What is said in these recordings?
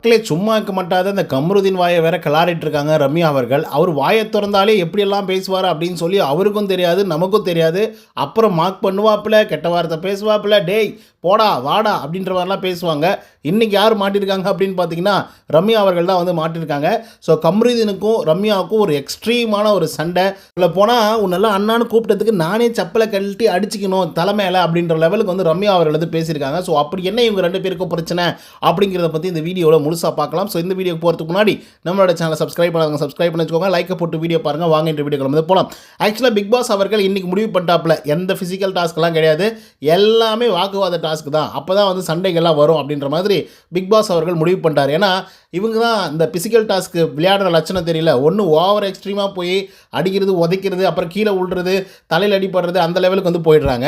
மக்களே சும்மா இருக்க மாட்டாத இந்த கம்ருதீன் வாயை வேற கிளாரிட்டு இருக்காங்க ரம்யா அவர்கள். அவர் வாயை திறந்தாலே எப்படியெல்லாம் பேசுவார் அப்படின்னு சொல்லி அவருக்கும் தெரியாது, நமக்கும் தெரியாது. அப்புறம் மார்க் பண்ணுவாப்புல, கெட்ட வார்த்தை பேசுவாப்புல, டேய் போடா வாடா அப்படின்ற மாதிரிலாம் பேசுவாங்க. இன்றைக்கி யார் மாட்டியிருக்காங்க அப்படின்னு பார்த்தீங்கன்னா ரம்யா அவர்கள் தான் வந்து மாட்டியிருக்காங்க. ஸோ கம்ருதீனுக்கும் ரம்யாவுக்கும் ஒரு எக்ஸ்ட்ரீமான ஒரு சண்டை. இல்லை போனால் உன்னெல்லாம் அண்ணான்னு கூப்பிட்டதுக்கு நானே செப்பலை கழட்டி அடிச்சிக்கணும் தலைமையில அப்படின்ற லெவலுக்கு வந்து ரம்யா அவர்கள் வந்து பேசியிருக்காங்க. ஸோ அப்படி என்ன இவங்க ரெண்டு பேருக்கும் பிரச்சனை அப்படிங்கிறத பற்றி இந்த வீடியோவில் முழுசாக பார்க்கலாம். ஸோ இந்த வீடியோக்கு போகிறதுக்கு முன்னாடி நம்மளோட சேனலை சப்ஸ்கிரைப் பண்ணாங்க, சப்ஸ்கிரைப் பண்ணி வச்சுக்கோங்க. லைக்கை போட்டு வீடியோ பாருங்கள். வாங்க இந்த வீடியோக்கள் வந்து போகலாம். ஆக்சுவலாக பிக் பாஸ் அவர்கள் இன்றைக்கி முடிவு பண்ணிட்டாப்புல எந்த ஃபிசிக்கல் டாஸ்க்லாம் கிடையாது, எல்லாமே வாக்குவாத டாஸ்க் தான். அப்போ தான் வந்து சண்டைகள்லாம் வரும் அப்படின்ற மாதிரி பிக் பாஸ் அவர்கள் முடிவு பண்ணிட்டார். ஏன்னா இவங்க தான் இந்த பிசிக்கல் டாஸ்க்கு விளையாடுற லட்சணம் தெரியல. ஒன்று ஓவர் எக்ஸ்ட்ரீமாக போய் அடிக்கிறது, உதைக்கிறது, அப்புறம் கீழே விழுறது, தலையில் அடிப்படுறது, அந்த லெவலுக்கு வந்து போயிடுறாங்க.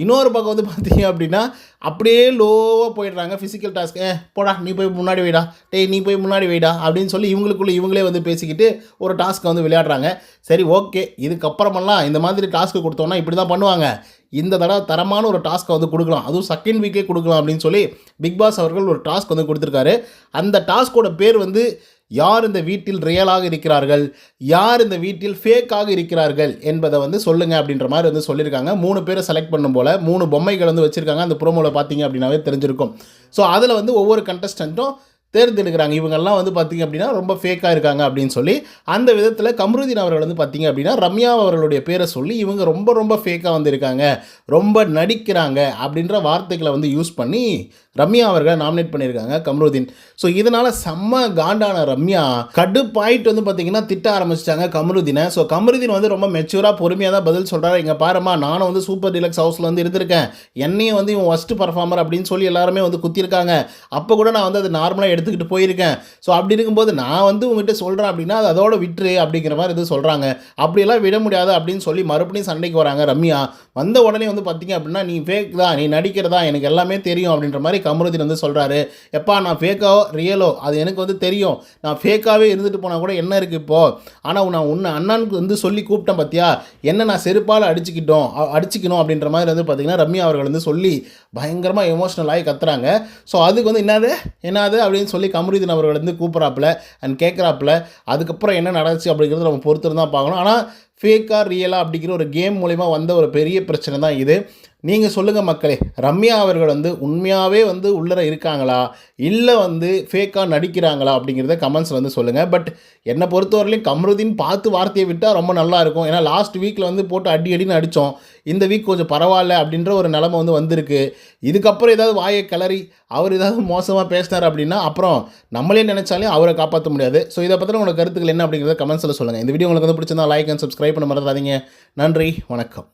இன்னொரு பக்கம் வந்து பார்த்தீங்க அப்படின்னா அப்படியே லோவாக போயிடுறாங்க. ஃபிசிக்கல் டாஸ்க் போடா நீ போய் முன்னாடி வைடா, டேய் நீ போய் முன்னாடி வைடா அப்படின்னு சொல்லி இவங்களுக்குள்ளே இவங்களே வந்து பேசிக்கிட்டு ஒரு டாஸ்க்கை வந்து விளையாடுறாங்க. சரி ஓகே, இதுக்கப்புறமெல்லாம் இந்த மாதிரி டாஸ்க்கு கொடுத்தோன்னா இப்படி தான் பண்ணுவாங்க. இந்த தடவை தரமான ஒரு டாஸ்க்கை வந்து கொடுக்கலாம், அதுவும் செகண்ட் வீக்கே கொடுக்கலாம் அப்படின்னு சொல்லி பிக் பாஸ் அவர்கள் ஒரு டாஸ்க் வந்து கொடுத்துருக்காரு. அந்த டாஸ்கோட பேர் வந்து யார் இந்த வீட்டில் ரியலாக இருக்கிறார்கள், யார் இந்த வீட்டில் ஃபேக்காக இருக்கிறார்கள் என்பதை வந்து சொல்லுங்கள் அப்படின்ற மாதிரி வந்து சொல்லியிருக்காங்க. 3 பேரை செலக்ட் பண்ணும் போல் 3 பொம்மைகள் வந்து வச்சுருக்காங்க. அந்த ப்ரோமோவில் பார்த்தீங்க அப்படின்னாவே தெரிஞ்சிருக்கும். ஸோ அதில் வந்து ஒவ்வொரு கண்டஸ்டண்ட்டும் தேர்ந்தெடுக்கிறாங்க. இவங்கெல்லாம் வந்து பார்த்திங்க அப்படின்னா ரொம்ப ஃபேக்காக இருக்காங்க அப்படின்னு சொல்லி. அந்த விதத்தில் கம்ருதீன் அவர்கள் வந்து பார்த்திங்க அப்படின்னா ரம்யா அவர்களுடைய பேரை சொல்லி இவங்க ரொம்ப ரொம்ப ஃபேக்காக வந்து இருக்காங்க, ரொம்ப நடிக்கிறாங்க அப்படின்ற வார்த்தைகளை வந்து யூஸ் பண்ணி ரம்யா அவர்களை நாமினேட் பண்ணியிருக்காங்க கம்ருதீன். ஸோ இதனால் செம்ம காண்டான ரம்யா கடுப்பாயிட்டு வந்து பார்த்திங்கன்னா திட்ட ஆரம்பிச்சிட்டாங்க கம்ருதீனை. ஸோ கம்ருதீன் வந்து ரொம்ப மெச்சூராக பொறுமையாக தான் பதில் சொல்கிறாரு. இங்கே பாருமா, நானும் வந்து சூப்பர் டீலக்ஸ் ஹவுஸில் வந்து இருந்திருக்கேன், என்னையும் வந்து இவன் ஃபஸ்ட்டு பர்ஃபார்மர் அப்படின்னு சொல்லி எல்லாருமே வந்து குத்திருக்காங்க. அப்போ கூட நான் வந்து அது நார்மலாக எடுத்துக்கிட்டு போயிருக்கேன். ஸோ அப்படி இருக்கும்போது நான் வந்து உங்கள்கிட்ட சொல்கிறேன் அப்படின்னா அது அதோட விட்டுரு அப்படிங்கிற மாதிரி இது சொல்கிறாங்க. அப்படியெல்லாம் விட முடியாது அப்படின்னு சொல்லி மறுபடியும் சண்டைக்கு வராங்க ரம்யா. வந்த உடனே வந்து பார்த்திங்க அப்படின்னா நீ ஃபேக் தான், நீ நடிக்கிறதா, எனக்கு எல்லாமே தெரியும் அப்படின்ற மாதிரி கம்ருதீன் வந்து சொல்கிறாரு. எப்பா நான் ஃபேக்கோ ரியலோ அது எனக்கு வந்து தெரியும், நான் ஃபேக்காகவே இருந்துட்டு போனால் கூட என்ன இருக்குது இப்போது, ஆனால் நான் உன்னை அண்ணனுக்கு வந்து சொல்லி கூப்பிட்டேன் பார்த்தியா, என்ன நான் செருப்பால் அடிச்சிக்கணும் அப்படின்ற மாதிரி வந்து பார்த்திங்கன்னா ரம்யா அவர்கள் வந்து சொல்லி பயங்கரமாக எமோஷ்னல் ஆகி கத்துறாங்க. ஸோ அதுக்கு வந்து என்னது அப்படின்னு சொல்லி கம்ருதீன் அவர்கள் வந்து கூப்பிட்றாப்புல அண்ட் கேட்குறாப்புல. அதுக்கப்புறம் என்ன நடந்துச்சு அப்படிங்கிறது நம்ம பொறுத்து தான் பார்க்கணும். ஆனால் ஃபேக்காக ரியலாக அப்படிங்கிற ஒரு கேம் மூலிமா வந்த ஒரு பெரிய பிரச்சனை தான் இது. நீங்கள் சொல்லுங்கள் மக்களே, ரம்யா அவர்கள் வந்து உண்மையாகவே வந்து உள்ளர இருக்காங்களா, இல்லை வந்து ஃபேக்காக நடிக்கிறாங்களா அப்படிங்கிறத கமெண்ட்ஸ் வந்து சொல்லுங்கள். பட் என்னை பொறுத்தவரையிலையும் கம்ருதீன் பார்த்து வார்த்தையை விட்டால் ரொம்ப நல்லாயிருக்கும். ஏன்னா லாஸ்ட் வீக்கில் வந்து போட்டு அடின்னு அடித்தோம், இந்த வீக் கொஞ்சம் பரவாயில்ல அப்படின்ற ஒரு நிலைமை வந்து வந்திருக்கு. இதுக்கப்புறம் ஏதாவது வாயை கிளறி அவர் ஏதாவது மோசமாக பேசினார் அப்படின்னா அப்புறம் நம்மளே நினச்சாலே அவரை காப்பாற்ற முடியாது. ஸோ இதை பற்றின உங்களுக்கு கருத்துக்கள் என்ன அப்படிங்கிறத கமெண்ட்ஸில் சொல்லுங்கள். இந்த வீடியோ உங்களுக்கு வந்து பிடிச்சிருந்தா லைக் அண்ட் சப்ஸ்கிரைப் பண்ண மறந்துடாதீங்க. நன்றி, வணக்கம்.